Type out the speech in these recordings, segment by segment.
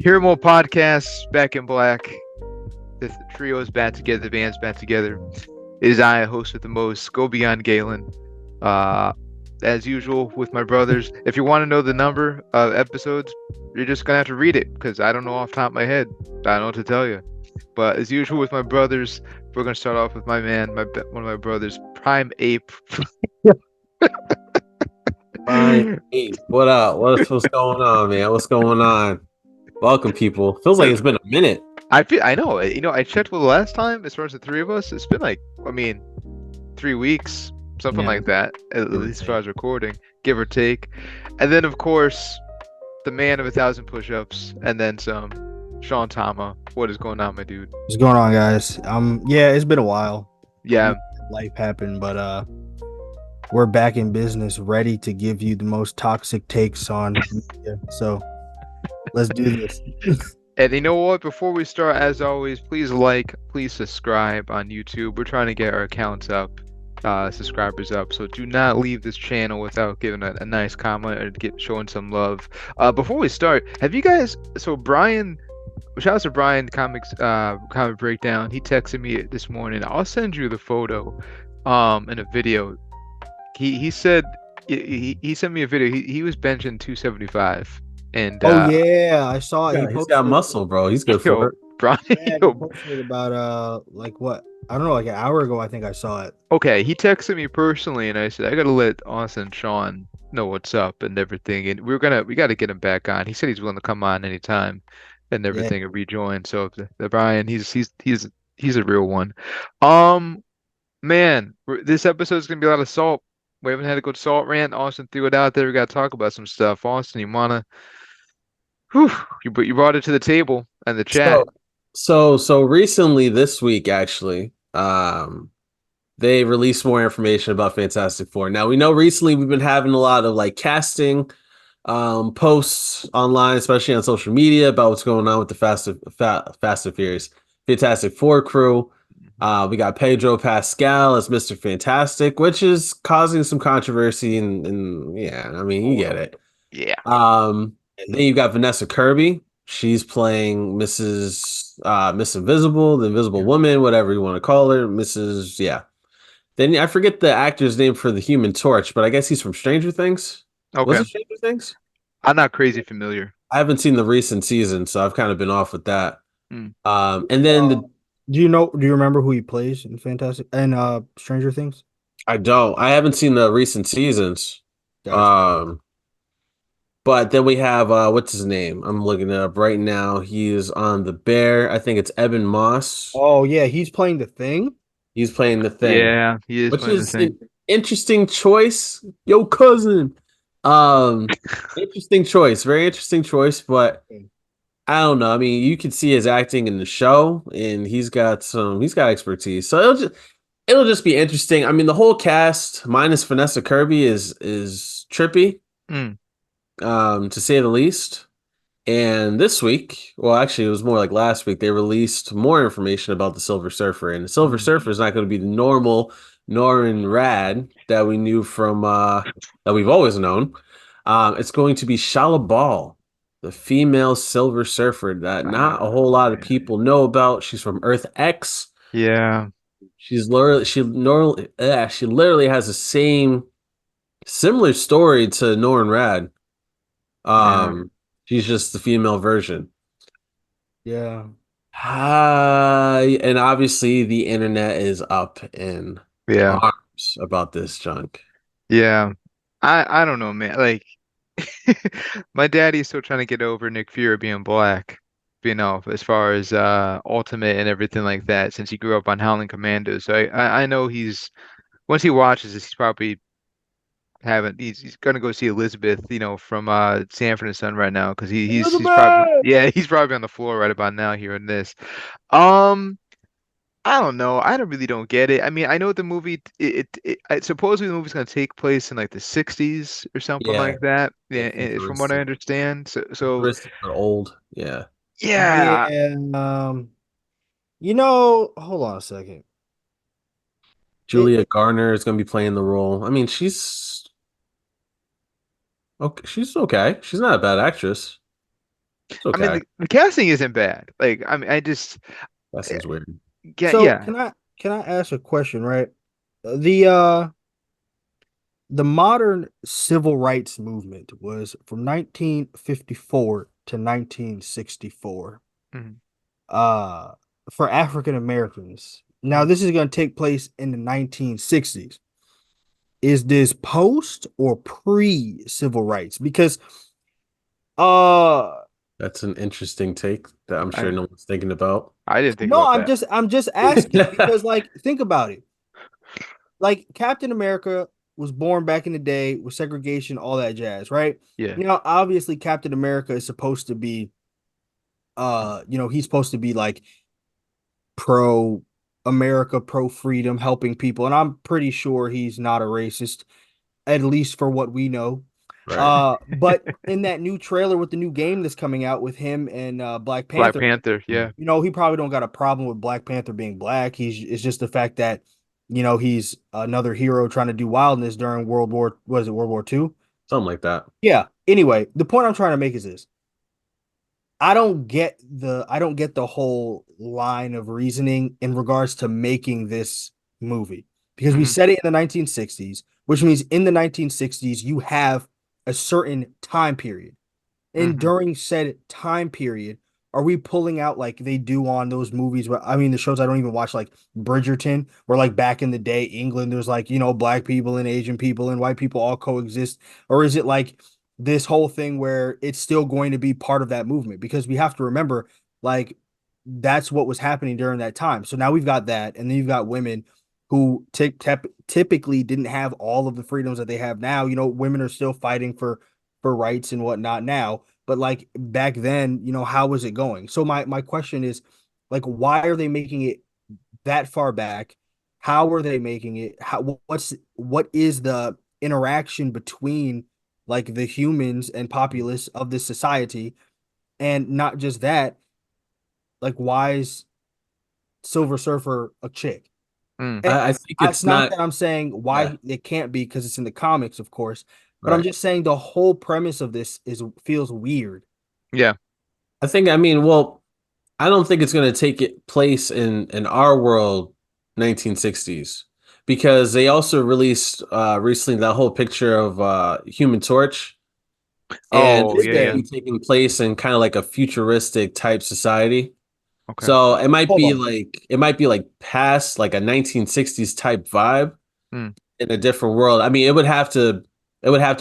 Hear More Podcasts, Back in Black. The trio is back together, the band's back together. It is I, host with the most, Go Beyond Galen. Uh, as usual with my brothers. If you want to know the number of episodes, you're just gonna have to read it because I don't know off the top of my head. I don't know what to tell you. But as usual with my brothers, we're gonna start off with my man, one of my brothers, Prime Ape. Fine. Hey, what up? What's going on, man? What's going on? Welcome, people. Feels like it's been a minute. I know, I checked for the last time as far as the three of us. It's been like, 3 weeks, something Yeah, like that, at give or least as far take. as recording, give or take. And then, of course, the man of 1,000 push-ups, and then some, Sean Tama. What is going on, my dude? What's going on, guys? Yeah, it's been a while. Yeah, Life happened, but we're back in business, ready to give you the most toxic takes on media. So let's do this. and you know what? Before we start, as always, please like, please subscribe on YouTube. We're trying to get our accounts up, subscribers up. So do not leave this channel without giving a nice comment or showing some love. Before we start, have you guys? So Brian, shout out to Brian Comics, Comic Breakdown. He texted me this morning. I'll send you the photo, in a video. He said he sent me a video. He was benching 275, and Oh yeah, I saw it. He Yeah, he's got posted. muscle, bro. He's good for yo, it. Brian, Yeah, he yo, posted about like what? I don't know, like an hour ago. I think I saw it. okay, he texted me personally, and I said I gotta let Austin and Sean know what's up and everything, and we gotta get him back on. He said he's willing to come on anytime and Yeah, everything and rejoin. So the Brian, he's a real one. Um, man, this episode's gonna be a lot of salt. We haven't had a good salt rant. Austin threw it out there. We gotta talk about some stuff. Austin, you wanna? Whew, you brought it to the table and the chat. So, so recently this week, actually, they released more information about Fantastic Four. Now we know recently we've been having a lot of like casting posts online, especially on social media, about what's going on with the Fast and Furious Fantastic Four crew. We got Pedro Pascal as Mr. Fantastic, which is causing some controversy, and yeah, I mean, you get it. Yeah. Um, then you got Vanessa Kirby. She's playing Miss Invisible, the Invisible Woman, whatever you want to call her, Mrs. Yeah. Then I forget the actor's name for the Human Torch, but I guess he's from Stranger Things. Was Okay. it Stranger Things? I'm not crazy familiar. I haven't seen the recent season, so I've kind of been off with that. Mm. And then Do you remember who he plays in Fantastic and Stranger Things? I haven't seen the recent seasons. Gotcha. Um, but then we have what's his name? I'm looking it up right now. He is on the Bear. I think it's Evan Moss. Oh yeah, he's playing the Thing. He's playing the Thing, Yeah, he is which playing the is thing. an interesting choice. Yo, cousin. Um, Interesting choice. Very interesting choice, but I don't know. I mean, you can see his acting in the show, and he's got expertise. So it'll just be interesting. I mean, the whole cast minus Vanessa Kirby is trippy, Mm. to say the least. And this week, well, actually, it was more like last week, they released more information about the Silver Surfer. And the Silver Surfer is not going to be the normal Norrin Rad that we knew from that we've always known. It's going to be Shala Ball, the female Silver Surfer that not a whole lot of people know about. She's from Earth X. Yeah. She literally has the same similar story to Norrin Rad. Yeah. She's just the female version. Yeah. And obviously the internet is up in Yeah. arms about this junk. Yeah. I don't know, man. Like my daddy's still trying to get over Nick Fury being black, as far as Ultimate and everything like that, since he grew up on Howling Commandos. So I know once he watches this, he's gonna go see Elizabeth, from Sanford and Son right now because he's probably, Elizabeth! yeah, he's probably on the floor right about now hearing this. Um I don't know. I don't really don't get it. I mean, I know the movie. Supposedly the movie's gonna take place in like the '60s or something Yeah, like that. yeah, Yeah, from what I futuristic, understand. So futuristic but old. Yeah, yeah, Yeah. Hold on a second. It, Julia Garner is gonna be playing the role. I mean, she's okay. She's not a bad actress. It's I mean, okay. the casting isn't bad. Like, I mean, I just That seems weird. get So yeah. can I ask a question, right? The modern civil rights movement was from 1954 to 1964. Mhm, Uh for African Americans. Now mhm. this is going to take place in the 1960s. Is this post or pre civil rights? Because uh That's an interesting take that I'm sure I no one's thinking about. I didn't think no, about I'm just asking because like think about it. Like Captain America was born back in the day with segregation, all that jazz, right? yeah. Obviously Captain America is supposed to be he's supposed to be like pro America, pro freedom, helping people, and I'm pretty sure he's not a racist, at least for what we know. Right. But in that new trailer with the new game that's coming out with him and Black Black Panther, Panther, yeah. he probably don't got a problem with Black Panther being black. It's just the fact that he's another hero trying to do wildness during World War II? Something like that. Yeah. Anyway, the point I'm trying to make is this. I don't get the whole line of reasoning in regards to making this movie because we Hmm. set it in the 1960s, which means in the 1960s you have a certain time period. And Hmm. during said time period, are we pulling out like they do on those movies? I mean, the shows I don't even watch, like Bridgerton, where like back in the day, England, there's like, black people and Asian people and white people all coexist. Or is it like this whole thing where it's still going to be part of that movement? Because we have to remember, like, that's what was happening during that time. So now we've got that. And then you've got women who typically didn't have all of the freedoms that they have now. Women are still fighting for rights and whatnot now. But like back then, how was it going? So my question is, like, why are they making it that far back? How are they making it? What is the interaction between like the humans and populace of this society? And not just that, like, why is Silver Surfer a chick? Mm. And I think it's it's not not. that I'm saying Yeah. why it can't be because it's in the comics, of course, but I'm Right. just saying the whole premise of this is feels weird. Yeah. I mean, well, I don't think it's going to take it place in our world 1960s because they also released recently that whole picture of Human Torch, and Oh, it's Did yeah, going to yeah. they? be taking place in kind of like a futuristic type society. Okay. So Hold on. it might be like past like a 1960s type vibe Mm. in a different world. I mean, it would have to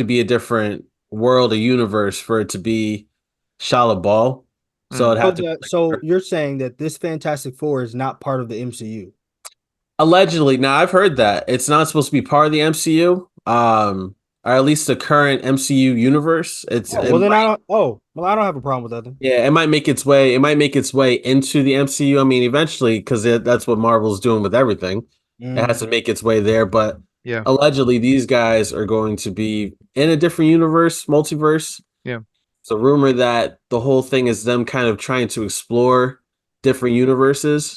be a different world, a universe for it to be Shala Ball. So Mm. it'd So have to be the like so you're saying that this Fantastic Four is not part of the MCU? allegedly. Now I've heard that it's not supposed to be part of the MCU, or at least the current MCU universe. Oh, well then I don't. Oh, well I don't have a problem with that then. Yeah, it might make its way. It might make its way into the MCU. I mean, eventually, because that's what Marvel's doing with everything. It has Mm, to make its way there. But Yeah. allegedly, these guys are going to be in a different universe, multiverse. Yeah. It's a rumor that the whole thing is them kind of trying to explore different universes.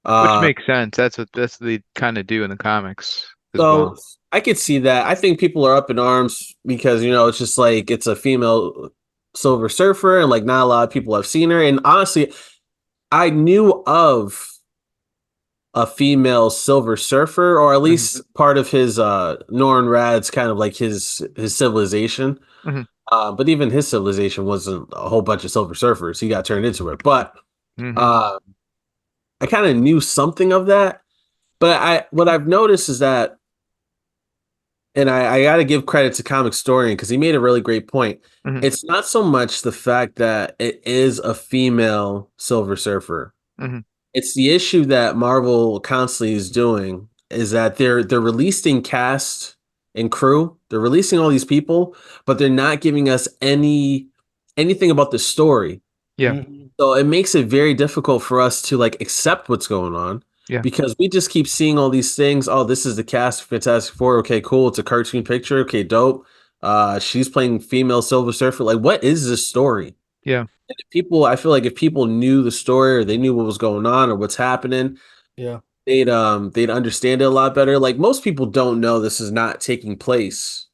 Which Uh, makes sense. That's what they kind of do in the comics as so well. I could see that. I think people are up in arms because it's just like it's a female Silver Surfer, and like not a lot of people have seen her. And honestly, I knew of a female Silver Surfer, or at Hmm. least part of his Norrin Rad's kind of like his civilization. Hmm. But even his civilization wasn't a whole bunch of Silver Surfers. He got turned into it. But Hmm. uh, I kind of knew something of that. But what I've noticed is that, and I got to give credit to Comic Historian because he made a really great point. Hmm. It's not so much the fact that it is a female Silver Surfer. Hmm. It's the issue that Marvel constantly is doing is that they're releasing cast and crew. They're releasing all these people, but they're not giving us anything about the story. Yeah. mhm. So it makes it very difficult for us to like accept what's going on Yeah. because we just keep seeing all these things. Oh, this is the cast of Fantastic Four. Okay, cool. It's a cartoon picture. Okay, dope. She's playing female Silver Surfer. Like, what is this story? Yeah. And if people, I feel like if people knew the story or they knew what was going on or what's happening, Yeah. they'd understand it a lot better. Like most people don't know this is not taking place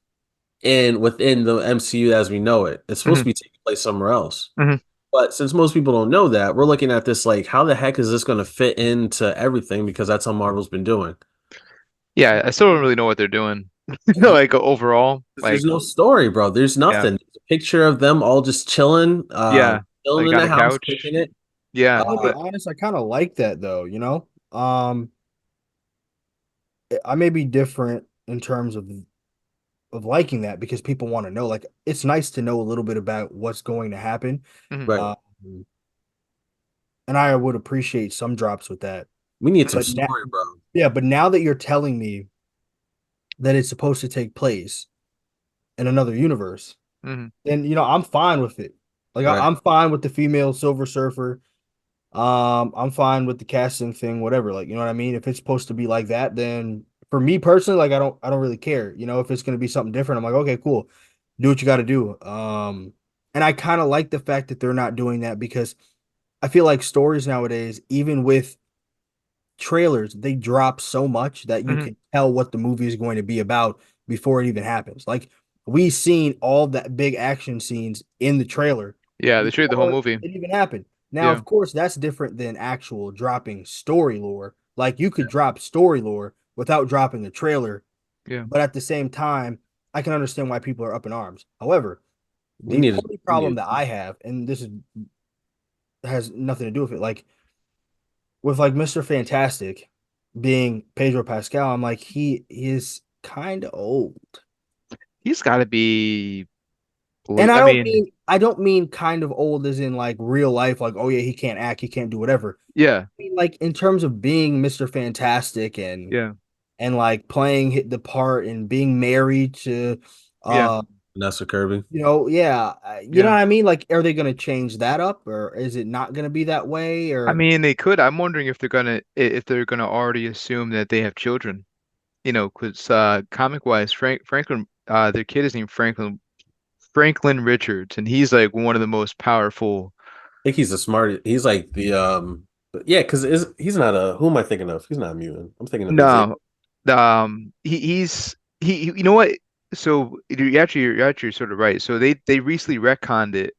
within the MCU as we know it. It's supposed Hmm. to be taking place somewhere else. Mhm. But since most people don't know that, we're looking at this like, how the heck is this going to fit into everything? Because that's how Marvel's been doing. Yeah, I still don't really know what they're doing. Like overall, There's like no story, bro. There's yeah, nothing. There's a picture of them all just chilling, yeah, chilling like in on the a house, couch. kicking it. Yeah, I'm gonna be Uh, but honest, I kind of like that though, I may be different in terms of liking that because people want to know. Like, it's nice to know a little bit about what's going to happen. mhm. right. Um, and I would appreciate some drops with that. We need some But now, story, bro. yeah, but now that you're telling me that it's supposed to take place in another universe, Mhm. then I'm fine with it. Like Right. I'm fine with the female Silver Surfer. I'm fine with the casting thing, whatever. Like, you know what I mean? If it's supposed to be like that, then for me personally, like I don't really care. If it's gonna be something different, I'm like, okay, cool. Do what you gotta do. And I kind of like the fact that they're not doing that because I feel like stories nowadays, even with trailers, they drop so much that you Mhm. can tell what the movie is going to be about before it even happens. Like we've seen all that big action scenes in the trailer Yeah, they showed the whole before movie. it even happened. Now, Yeah, of course, that's different than actual dropping story lore. Like you could drop story lore without dropping a trailer, yeah. but at the same time, I can understand why people are up in arms. However, We the need only we problem need that I have, and this has nothing to do with it, like with like Mr. Fantastic being Pedro Pascal, I'm like he is kind of old. He's got to be. And I I don't mean, mean I don't mean kind of old as in like real life, like oh yeah, he can't act, he can't do whatever. yeah, I mean, like in terms of being Mr. Fantastic yeah, and like playing the part and being married to yeah, uh Vanessa Kirby. yeah, you know yeah. what I mean? Like are they going to change that up or is it not going to be that way I or mean, they could. I'm wondering if they're gonna already assume that they have children. Because comic wise, Franklin, their kid is named Franklin Richards, and he's like one of the most powerful. I think he's the smart. He's like the yeah, because he's not a, who am I thinking of? He's not a mutant. I'm thinking of Xavier. No, you know what? So you're actually sort of right. So they recently retconned it,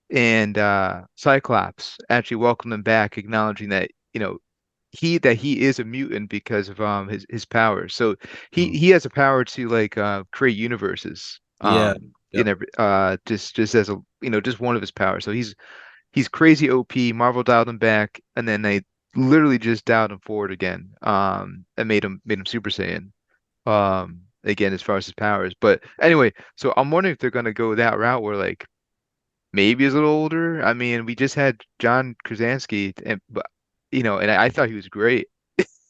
and Cyclops actually welcomed him back, acknowledging that he is a mutant because of his powers. So he Hmm. he has a power to like create universes. Yeah. In Yep. every just as a just one of his powers. So he's crazy OP. Marvel dialed him back, and then they literally just dialed him forward again. And made him Super Saiyan. Again as far as his powers. But anyway, so I'm wondering if they're gonna go that route where like maybe he's a little older. I mean, we just had John Krasinski, and but and I thought he was great.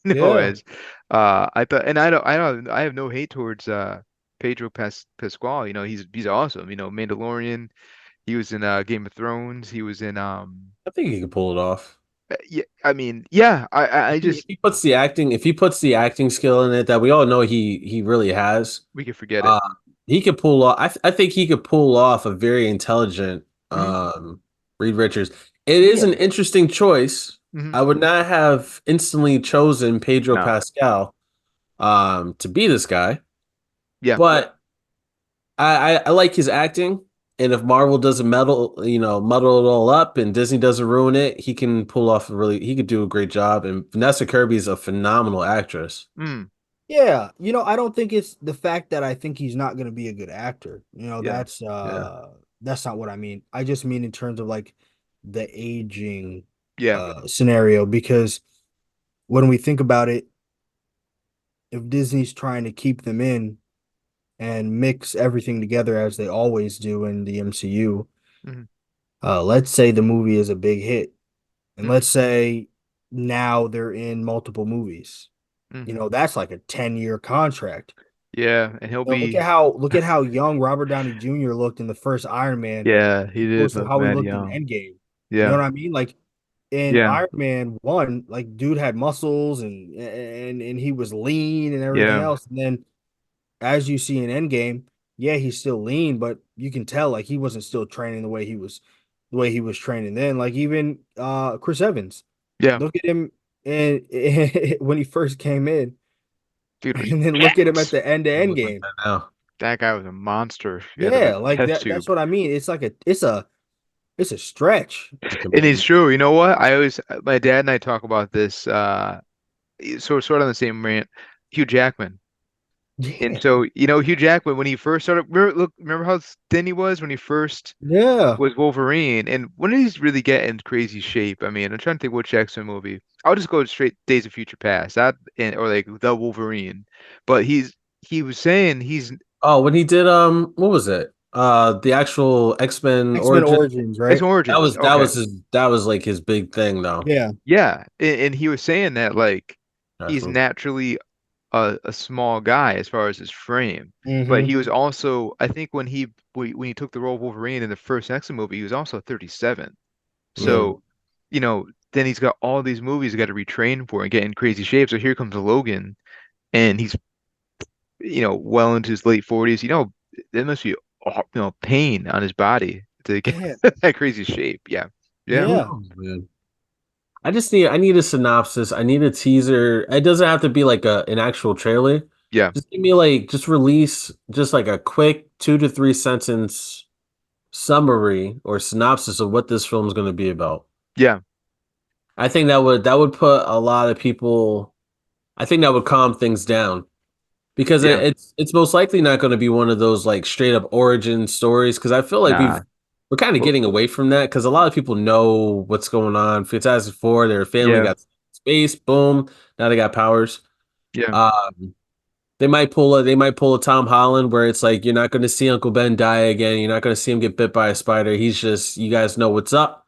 yeah. As I thought, and I have no hate towards Pedro Pascal. He's awesome. Mandalorian. He was in Game of Thrones. He was in I think he can pull it off. yeah. I mean, yeah. I If just he puts the acting, if he puts the acting skill in it that we all know he really has, we can forget it. uh, he could pull off. I think he could pull off a very intelligent Hmm. Reed Richards. It is Yeah. an interesting choice. Hmm. I would not have instantly chosen Pedro No. Pascal to be this guy, Yeah. but I like his acting. And if Marvel doesn't muddle it all up and Disney doesn't ruin it, he can pull off he could do a great job. And Vanessa Kirby is a phenomenal actress. Mm. Yeah, I don't think it's the fact that I think he's not going to be a good actor. Yeah. Yeah. That's not what I mean. I just mean in terms of like the aging Yeah. scenario because when we think about it, if Disney's trying to keep them in and mix everything together as they always do in the MCU, Hmm. let's say the movie is a big hit, and Hmm. let's say now they're in multiple movies. Hmm. That's like a 10-year contract. Yeah. And he'll Look be. at how young Robert Downey Jr. looked in the first Iron Man, Yeah. as He did opposed to look how he mad looked in young. Endgame. You know Yeah. what I mean? Like in Yeah. Iron Man 1, like dude had muscles and he was lean and everything Yeah. else. And then as you see in Endgame, yeah, he's still lean, but you can tell like he wasn't still training the way he was training then. Like even Chris Evans. Yeah. Look at him and when he first came in, Dude, and then look at him at the end of He look like Endgame. that now. That guy was a monster. He had Yeah, a like test that's tube. what I mean. It's like it's a stretch. And it's true. You know what? My dad and I talk about this, sort of on the same rant. Hugh Jackman. And Yeah. so, Hugh Jackman, when he first started, remember how thin he was when he first Yeah. was Wolverine? And when did he really get in crazy shape? I mean, I'm trying to think which X-Men movie. I'll just go straight Days of Future Past, or like the Wolverine. But he was saying he's Oh, when he did what was it? The actual X-Men X-Men Origin. Origins, X right? Origins. That Okay. was that was like his big thing though. Yeah. Yeah. And he was saying that like he's Jackman. naturally a small guy as far as his frame. But Mm-hmm. he was also, I think when he took the role of Wolverine in the first X-Men movie, he was also 37. Mm. So, then he's got all these movies he got to retrain for and get in crazy shape. So here comes Logan, and he's, well into his late 40s. There must be, pain on his body to get Yeah. that crazy shape. Yeah. Yeah. Who Yeah. knows, man? I need a synopsis. I need a teaser. It doesn't have to be like an actual trailer. Yeah. Just give me like just release just like a quick 2 to 3 sentence summary or synopsis of what this film is going to be about. Yeah. I think that would put a lot of people. I think that would calm things down because Yeah. it's most likely not going to be one of those like straight up origin stories because I feel like Nah. we're kind of Well, getting away from that because a lot of people know what's going on. Fantastic Four, their family yeah. got space, boom, now they got powers. Yeah. Um, they might pull a Tom Holland where it's like you're not going to see Uncle Ben die again. You're not going to see him get bit by a spider. He's just you guys know what's up.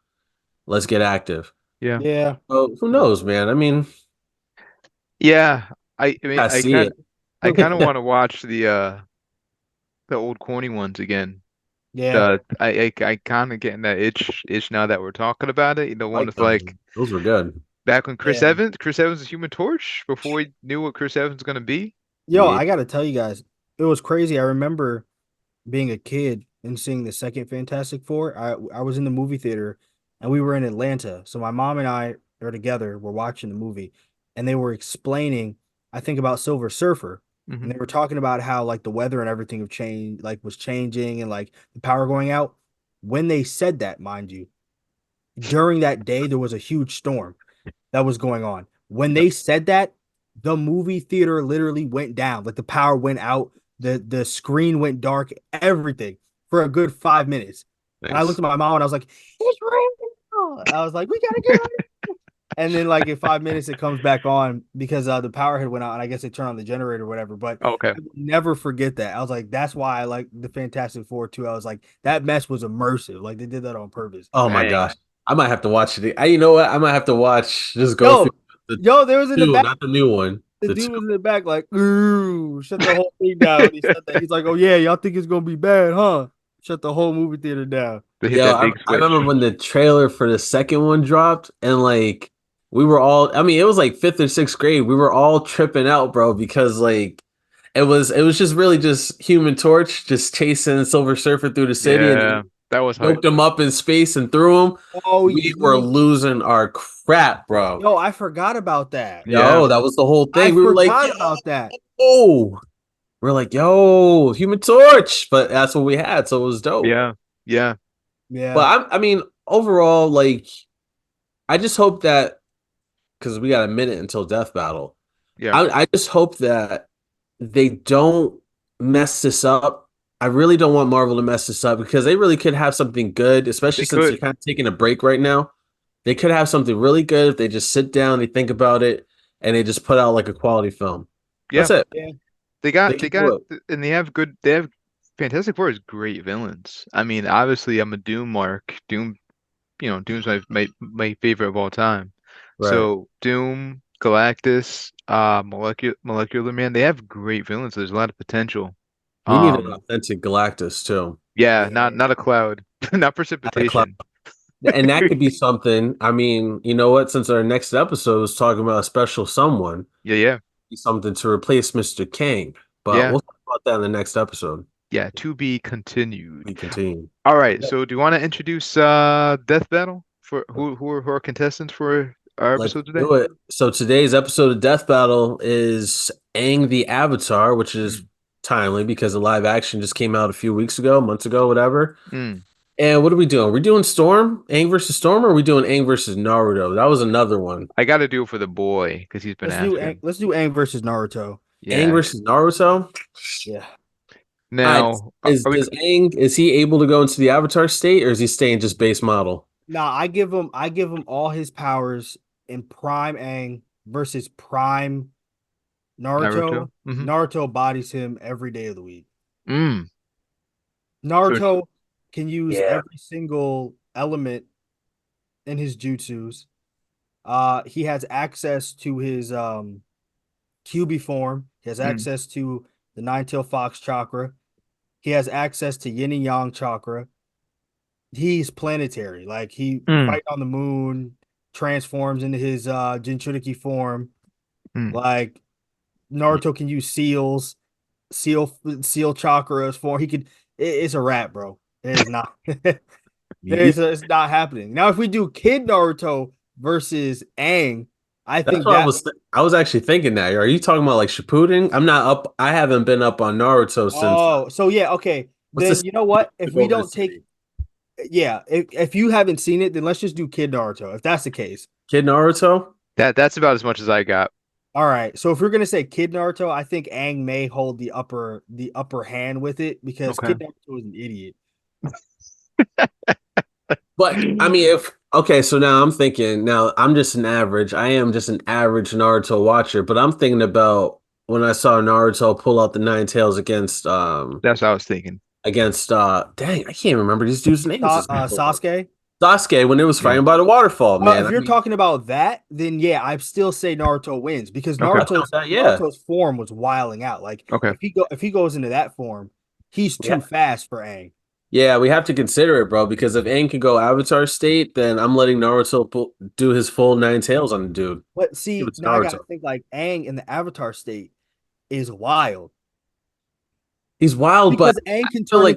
Let's get active. Yeah. Yeah. Oh, who knows, man? I mean, Yeah. I mean, I see it. I kind of want to watch the old corny ones again. Yeah. I kind of getting that itch now that we're talking about it. One Like with like them. Those were good. back when Yeah. Chris Evans was Human Torch before we knew what Chris Evans was gonna be. Yo, Yeah. I gotta tell you guys, it was crazy. I remember being a kid and seeing the second Fantastic Four. I was in the movie theater and we were in Atlanta. So my mom and I are together, we're watching the movie, and they were explaining, I think, about Silver Surfer. And Hmm. they were talking about how like the weather and everything have changed, like was changing and like the power going out. When they said that, mind you, during that day there was a huge storm that was going on. When Yep. they said that, the movie theater literally went down. Like the power went out, the screen went dark, everything for a good 5 minutes. And I looked Nice. at my mom and I was like, "It's real." I was like, "We gotta get out." And then like in 5 minutes it comes back on because the power had went out and I guess they turned on the generator or whatever. But Okay. I will never forget that. I was like, that's why I like the Fantastic Four too. I was like, that mess was immersive. Like they did that on purpose. Oh my Dang. gosh. I might have to watch it. You know what? I might have to watch, just go Yo, through the yo, there was in the two, back. not the new one. The The dude two. was in the back, like, ooh, shut the whole thing down. When he said that, he's like, oh yeah, y'all think it's gonna be bad, huh? Shut the whole movie theater down. They hit Yo, that big I remember switch. when the trailer for the second one dropped, and like we were all, I mean, it was like fifth or sixth grade. We were all tripping out, bro, because like it was just really just Human Torch just chasing Silver Surfer through the city and Yeah, that was hype. yoked him up in space and threw him. Oh, We were losing our crap, bro. yo, I forgot about that. Yeah. Yo, that was the whole I thing. We were like, forgot about that. yo, we're like, yo, Human Torch, but that's what we had, so it was dope. Yeah. Yeah. Yeah, But I mean, overall, like, I just hope that because we got a minute until Death Battle. Yeah. I just hope that they don't mess this up. I really don't want Marvel to mess this up because they really could have something good, especially They since they're could. kind of taking a break right now. They could have something really good if they just sit down, they think about it, and they just put out like a quality film. Yeah. That's it. yeah, They They can do got, it. and they have Fantastic Four is great villains. I mean, obviously, I'm a Doom mark. Doom's my favorite of all time. Right. So Doom, Galactus, Molecular Man, they have great villains. There's a lot of potential. We need an Um, authentic Galactus too. yeah, yeah. not a cloud, not Not a cloud. precipitation. And that could be something. I mean, you know what? Since our next episode is talking about a special someone, Yeah, yeah, be something to replace Mr. Kang. But yeah, we'll talk about that in the next episode. yeah. To be continued. We continue. All right. So, do you want to introduce Death Battle for who are contestants for our Let's episode today? do it. So today's episode of Death Battle is Aang the Avatar, which is timely because the live action just came out a few weeks ago, months ago, whatever. Mm. And what are we doing? We're doing Storm, Aang versus Storm, or are we doing Aang versus Naruto? That was another one. I got to do it for the boy because he's been Let's do asking. Let's do Aang versus Naruto. Aang Yeah. versus Naruto. Yeah. Now, Is are we- does Aang is he able to go into the Avatar state, or is he staying just base model? Nah, I give him all his powers in Prime Aang versus Prime Naruto. Mhm. Naruto bodies him every day of the week. Mm. Naruto can use Yeah. every single element in his jutsus. He has access to his QB form. He has Mm. access to the Nine-Tailed Fox chakra. He has access to Yin and Yang chakra. He's planetary. Like he fight on the moon, transforms into his Jinchuriki form. Mm. Like Naruto can use seal chakras for he could. It's a wrap, bro. It is not. It's not happening. Now, if we do Kid Naruto versus Aang, I That's think what that I was actually thinking that. Are you talking about like Shippuden? I'm not up. I haven't been up on Naruto since. Oh, so yeah, okay. What's Then this- you know what? If we over the don't take, city? yeah, if you haven't seen it, then let's just do Kid Naruto. If that's the case, Kid Naruto. That's about as much as I got. all right. So if we're gonna say Kid Naruto, I think Aang may hold the upper hand with it because Okay. Kid Naruto is an idiot. But I mean, if okay, so now I'm thinking. Now I'm just an average. I am just an average Naruto watcher. But I'm thinking about when I saw Naruto pull out the Nine Tails against That's what I was thinking. dang, I can't remember these dudes' names. Sasuke. Sasuke when it was fighting by the waterfall, man. If you're talking about that, then yeah, I still say Naruto wins because Okay. Naruto's form was wilding out. Like Okay. if he goes into that form, he's too fast for Aang. Yeah, we have to consider it, bro, because if Aang can go Avatar state, then I'm letting Naruto do his full Nine Tails on the dude. But see, It's now I gotta Naruto. think like Aang in the Avatar state is wild He's wild, because but Aang can feel turn like-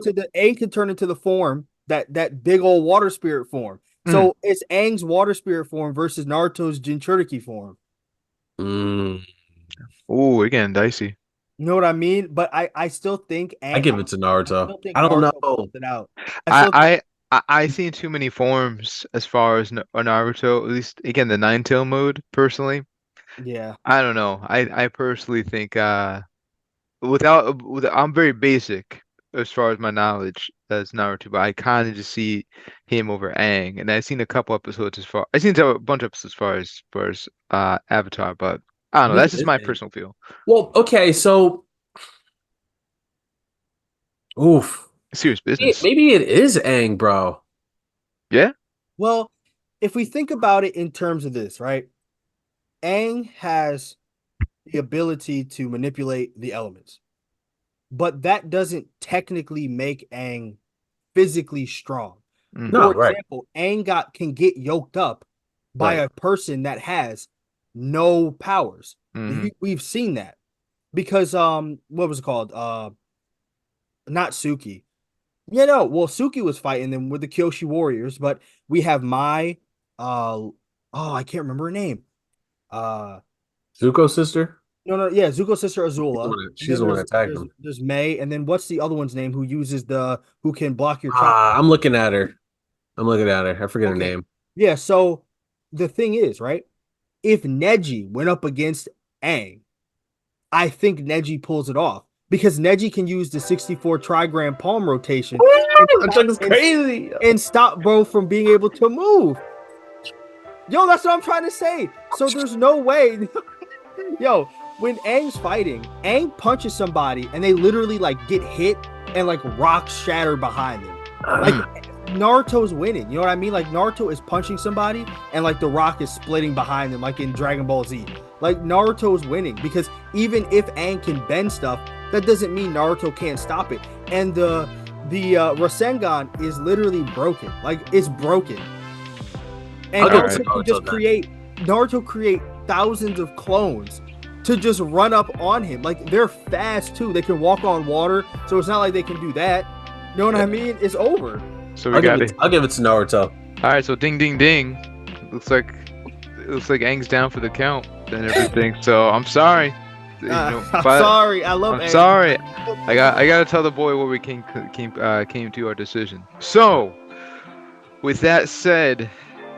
into the form that big old water spirit form. So it's Aang's water spirit form versus Naruto's Jinchuriki form. Oh, we're getting dicey. You know what I mean? But I still think Aang, I give it to Naruto. still think I don't Naruto know. pulls it out. I still I seen too many forms as far as Naruto. At least again the Nine Tail mode. Personally, yeah. I don't know. I personally think I'm very basic as far as my knowledge as Naruto, but I kind of just see him over Aang, and I've seen a couple episodes I've seen a bunch of episodes as far as Avatar, but I don't know. That's just my personal feel. Well, okay, so oof. Serious business. Maybe it is Aang, bro. Yeah. Well, if we think about it in terms of this, right? Aang has the ability to manipulate the elements, but that doesn't technically make Aang physically strong. No, For example, Aang can get yoked up by a person that has no powers. We've seen that because what was it called? Not Suki. Yeah, no. Well, Suki was fighting them with the Kyoshi warriors, but we have I can't remember her name. Zuko's sister? No, yeah, Zuko's sister Azula. She's the one that attacked him. There's May, and then what's the other one's name who can block your chakra? I'm looking at her. I forget her name. Yeah, so the thing is, right? If Neji went up against Aang, I think Neji pulls it off because Neji can use the 64 trigram palm rotation That's crazy. and stop bro from being able to move. Yo, that's what I'm trying to say. So there's no way. Yo, when Aang's fighting, Aang punches somebody and they literally like get hit and like rocks shatter behind them. Like Naruto's winning. You know what I mean? Like Naruto is punching somebody and like the rock is splitting behind them, like in Dragon Ball Z. Like Naruto is winning because even if Aang can bend stuff, that doesn't mean Naruto can't stop it. And the Rasengan is literally broken. Like it's broken. And Naruto create thousands of clones to just run up on him. Like they're fast too. They can walk on water, so it's not like they can do that. You know what I mean? It's over. So I'll give it to Naruto. All right, so ding ding ding. Looks like Aang's down for the count and everything. So I'm sorry. I'm but sorry. I love. I'm Aaron. sorry. I gotta tell the boy what we came to our decision. So, with that said,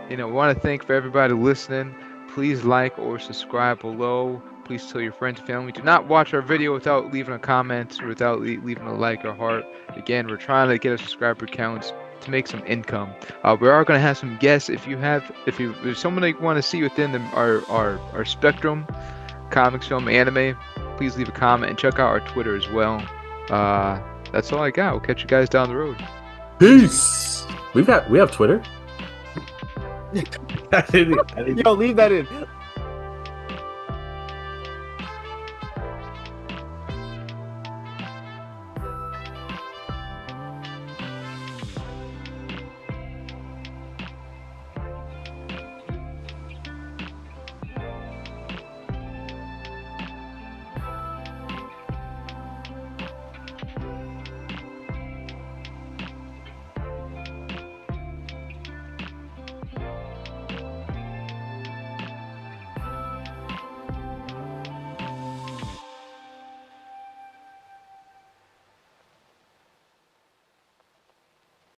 we want to thank for everybody listening. Please like or subscribe below. Please tell your friends and family. Do not watch our video without leaving a comment or without leaving a like or heart. Again, we're trying to get our subscriber counts to make some income. We are going to have some guests. If there's someone that you want to see within our spectrum, comics, film, anime, please leave a comment and check out our Twitter as well. That's all I got. We'll catch you guys down the road. Peace. We have Twitter. I didn't Yo, leave that in.